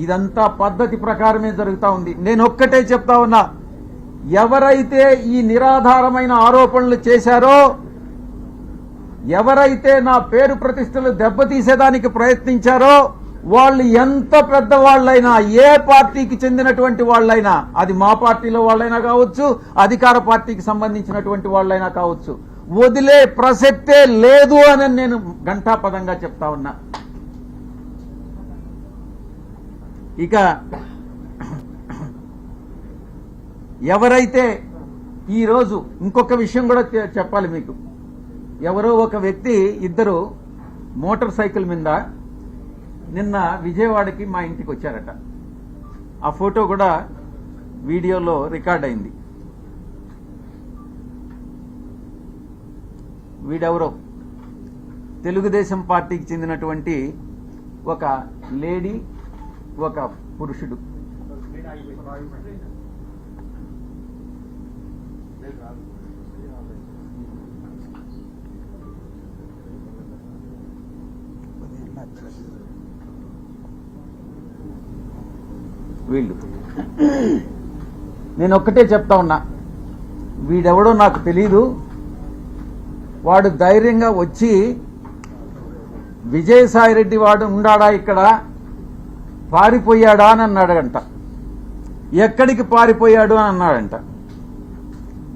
ఇదంతా పద్ధతి ప్రకారమే జరుగుతూ ఉంది. నేను ఒక్కటే చెప్తా ఉన్నా, ఎవరైతే ఈ నిరాధారమైన ఆరోపణలు చేశారో, ఎవరైతే నా పేరు ప్రతిష్టలు దెబ్బతీసేదానికి ప్రయత్నించారో, వాళ్ళు ఎంత పెద్దవాళ్ళైనా, ఏ పార్టీకి చెందినటువంటి వాళ్ళైనా, అది మా పార్టీలో వాళ్ళైనా కావచ్చు, అధికార పార్టీకి సంబంధించినటువంటి వాళ్ళైనా కావచ్చు, వదిలే ప్రసక్తే లేదు అని నేను ఘంటాపదంగా చెప్తా ఉన్నా. ఇక ఎవరైతే ఈరోజు ఇంకొక విషయం కూడా చెప్పాలి మీకు. ఎవరో ఒక వ్యక్తి, ఇద్దరు మోటార్ సైకిల్ మీద నిన్న విజయవాడకి మా ఇంటికి వచ్చారట. ఆ ఫోటో కూడా వీడియోలో రికార్డ్ అయింది. వీడెవరో తెలుగుదేశం పార్టీకి చెందినటువంటి ఒక లేడీ, ఒక పురుషుడు. వీళ్ళు, నేను ఒక్కటే చెప్తా ఉన్నా, వీడెవడో నాకు తెలీదు. వాడు ధైర్యంగా వచ్చి విజయసాయిరెడ్డి వాడు ఉండాడా ఇక్కడ, పారిపోయాడా అని అన్నాడంట. ఎక్కడికి పారిపోయాడు అని అన్నాడంట.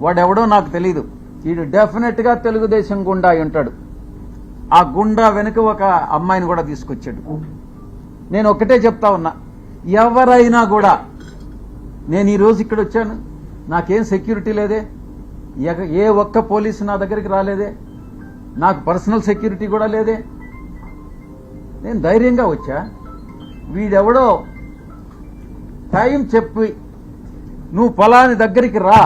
వాడెవడో నాకు తెలీదు. వీడు డెఫినెట్ గా తెలుగుదేశం గుండా అయి ఉంటాడు. ఆ గుండా వెనుక ఒక అమ్మాయిని కూడా తీసుకొచ్చాడు. నేను ఒక్కటే చెప్తా ఉన్నా, ఎవరైనా కూడా, నేను ఈరోజు ఇక్కడ వచ్చాను, నాకేం సెక్యూరిటీ లేదే, ఏ ఒక్క పోలీసు నా దగ్గరికి రాలేదే, నాకు పర్సనల్ సెక్యూరిటీ కూడా లేదే, నేను ధైర్యంగా వచ్చా. వీడెవడో టైం చెప్పి నువ్వు ఫలాని దగ్గరికి రా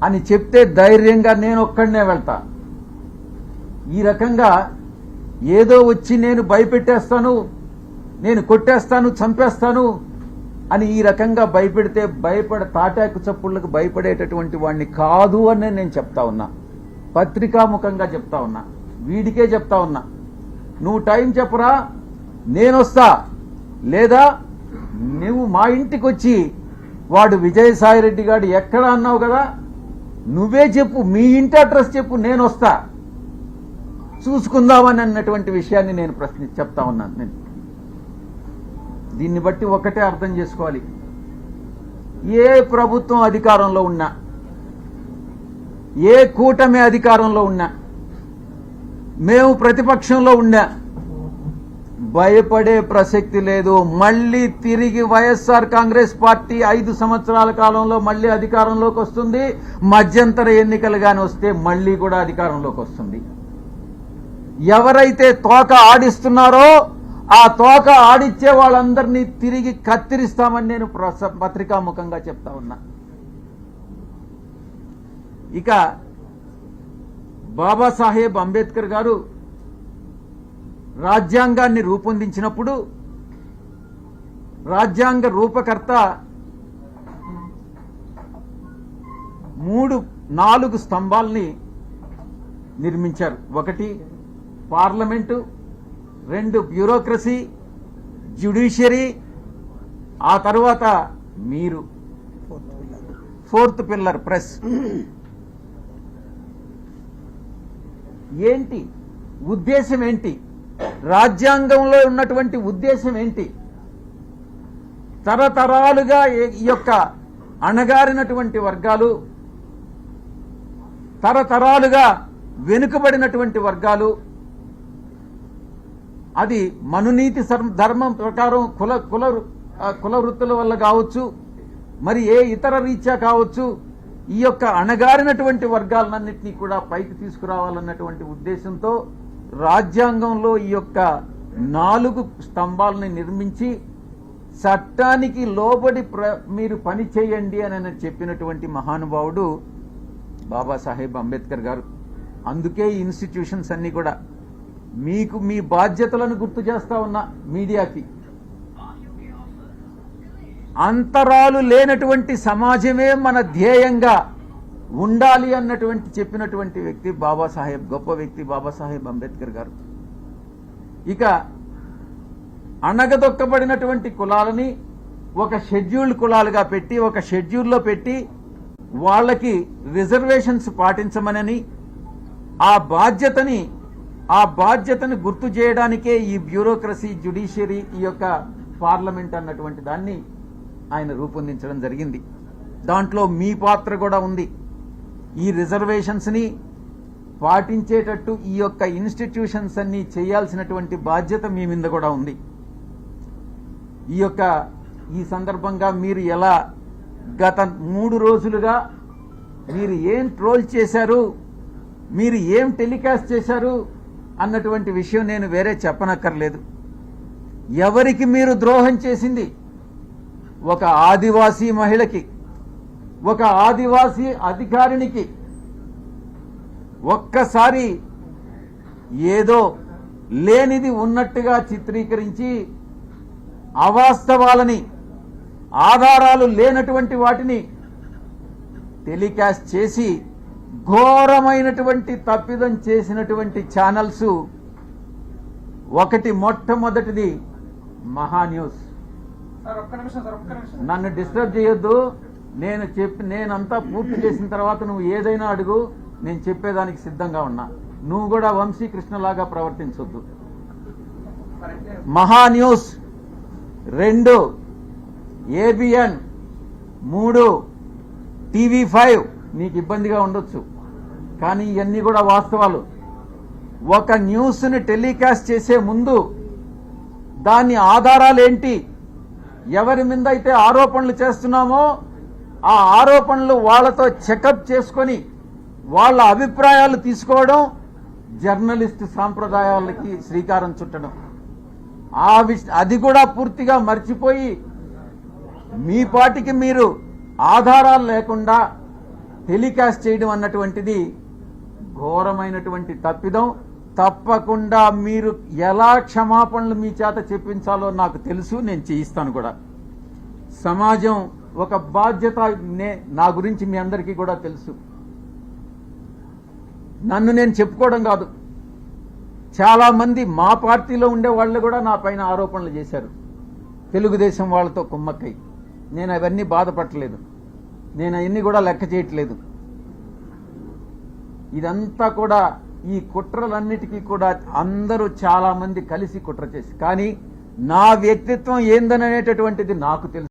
అని చెప్తే ధైర్యంగా నేను ఒక్కడనే వెళ్తా. ఈ రకంగా ఏదో వచ్చి నేను భయపెట్టేస్తాను, నేను కొట్టేస్తాను, చంపేస్తాను అని ఈ రకంగా భయపెడితే తాటాకు చప్పుళ్లకు భయపడేటటువంటి వాడిని కాదు అని నేను చెప్తా ఉన్నా. పత్రికాముఖంగా చెప్తా ఉన్నా, వీడికే చెప్తా ఉన్నా. నువ్వు టైం చెప్పరా, నేనొస్తా, లేదా నువ్వు మా ఇంటికి వచ్చి వాడు విజయసాయిరెడ్డి గారు ఎక్కడ అన్నావు కదా, నువ్వే చెప్పు, మీ ఇంటి అడ్రస్ చెప్పు, నేను వస్తా, చూసుకుందామని అన్నటువంటి విషయాన్ని నేను చెప్తా ఉన్నాను. నేను దీన్ని బట్టి ఒకటే అర్థం చేసుకోవాలి, ఏ ప్రభుత్వం అధికారంలో ఉన్నా, ఏ కూటమి అధికారంలో ఉన్నా, మేము ప్రతిపక్షంలో ఉన్నా, భయపడే ప్రసక్తి లేదు. మళ్లీ తిరిగి వైఎస్ఆర్ కాంగ్రెస్ పార్టీ 5 సంవత్సరాల కాలంలో మళ్లీ అధికారంలోకి వస్తుంది. మధ్యంతర ఎన్నికలు గాని వస్తే మళ్లీ కూడా అధికారంలోకి వస్తుంది. ఎవరైతే తోక ఆడిస్తున్నారో ఆ తోక ఆడిచ్చే వాళ్ళందరినీ తిరిగి కత్తిరిస్తామని నేను పత్రికాముఖంగా చెప్తా ఉన్నా. ఇక బాబాసాహెబ్ అంబేద్కర్ గారు రాజ్యాంగాన్ని రూపొందించినప్పుడు రాజ్యాంగ రూపకర్త 4 స్తంభాల్ని నిర్మించారు. 1 పార్లమెంటు, 2 బ్యూరోక్రసీ, జ్యుడిషియరీ, ఆ తర్వాత మీరు 4th పిల్లర్ ప్రెస్. ఏంటి ఉద్దేశం, ఏంటి రాజ్యాంగంలో ఉన్నటువంటి ఉద్దేశం ఏంటి? తరతరాలుగా ఈ యొక్క అణగారినటువంటి వర్గాలు, తరతరాలుగా వెనుకబడినటువంటి వర్గాలు, అది మనునీతి ధర్మం ప్రకారం కుల వృత్తుల వల్ల కావచ్చు, మరి ఏ ఇతర రీత్యా కావచ్చు, ఈ యొక్క అణగారినటువంటి వర్గాలన్నింటినీ కూడా పైకి తీసుకురావాలన్నటువంటి ఉద్దేశంతో రాజ్యాంగంలో ఈ యొక్క 4 స్తంభాలని నిర్మించి చట్టానికి లోబడి మీరు పని చేయండి అని చెప్పినటువంటి మహానుభావుడు బాబాసాహెబ్ అంబేద్కర్ గారు. అందుకే ఈ ఇన్స్టిట్యూషన్స్ అన్ని కూడా మీకు మీ బాధ్యతలను గుర్తు చేస్తా ఉన్నా. మీడియాకి అంతరాలు లేనటువంటి సమాజమే మన ధ్యేయంగా ఉండాలి అన్నటువంటి చెప్పినటువంటి వ్యక్తి గొప్ప వ్యక్తి బాబాసాహెబ్ అంబేద్కర్ గారు. ఇక అణగదొక్కబడినటువంటి కులాలని ఒక షెడ్యూల్డ్ కులాలుగా పెట్టి ఒక షెడ్యూల్లో పెట్టి వాళ్ళకి రిజర్వేషన్స్ పాటించమనని ఆ బాధ్యతని గుర్తు చేయడానికే ఈ బ్యూరోక్రసీ, జ్యుడిషియరీ, ఈ యొక్క పార్లమెంట్ అన్నటువంటి దాన్ని ఆయన రూపొందించడం జరిగింది. దాంట్లో మీ పాత్ర కూడా ఉంది. ఈ రిజర్వేషన్స్ ని పాటించేటట్టు ఈ యొక్క ఇన్స్టిట్యూషన్స్ అన్ని చేయాల్సినటువంటి బాధ్యత మీ మీద కూడా ఉంది. ఈ సందర్భంగా మీరు ఎలా గత 3 రోజులుగా మీరు ఏం ట్రోల్ చేశారు, మీరు ఏం టెలికాస్ట్ చేశారు అన్నటువంటి విషయం నేను వేరే చెప్పనక్కర్లేదు. ఎవరికి మీరు ద్రోహం చేసింది? ఒక ఆదివాసీ మహిళకి, ఒక ఆదివాసీ అధికారినికి ఒక్కసారి ఏదో లేనిది ఉన్నట్టుగా చిత్రీకరించి అవాస్తవాలని, ఆధారాలు లేనటువంటి వాటిని టెలికాస్ట్ చేసి ఘోరమైనటువంటి తప్పిదం చేసినటువంటి ఛానల్స్ మొట్టమొదటిది మహా న్యూస్. నన్ను డిస్టర్బ్ చేయొద్దు. నేనంతా పూర్తి చేసిన తర్వాత నువ్వు ఏదైనా అడుగు, నేను చెప్పేదానికి సిద్ధంగా ఉన్నా. నువ్వు కూడా వంశీకృష్ణలాగా ప్రవర్తించొద్దు. మహా న్యూస్ 2, ABN 3, TV5 నీకు ఇబ్బందిగా ఉండొచ్చు, కానీ ఇవన్నీ కూడా వాస్తవాలు. ఒక న్యూస్ ని టెలికాస్ట్ చేసే ముందు దాని ఆధారాలేంటి, ఎవరి మీద అయితే ఆరోపణలు చేస్తున్నామో ఆ ఆరోపణలు వాళ్లతో చెకప్ చేసుకొని వాళ్ళ అభిప్రాయాలు తీసుకోవడం జర్నలిస్ట్ సాంప్రదాయాలకి శ్రీకారం చుట్టడం. అది కూడా పూర్తిగా మర్చిపోయి మీ పాటికి మీరు ఆధారాలు లేకుండా టెలికాస్ట్ చేయడం అన్నటువంటిది ఘోరమైనటువంటి తప్పిదం. తప్పకుండా మీరు ఎలా క్షమాపణలు మీ చేత చెప్పించాలో నాకు తెలుసు, నేను చేయిస్తాను కూడా. సమాజం ఒక బాధ్యత, నా గురించి మీ అందరికీ కూడా తెలుసు. నన్ను నేను చెప్పుకోవడం కాదు, చాలా మంది మా పార్టీలో ఉండే వాళ్ళు కూడా నా పైన ఆరోపణలు చేశారు, తెలుగుదేశం వాళ్ళతో కుమ్మక్కై. నేను అవన్నీ బాధపడలేదు, నేను అవన్నీ కూడా లెక్క చేయట్లేదు. ఇదంతా కూడా ఈ కుట్రలన్నిటికీ కూడా అందరూ చాలా మంది కలిసి కుట్ర చేసి, కానీ నా వ్యక్తిత్వం ఏందనేటటువంటిది నాకు తెలుసు.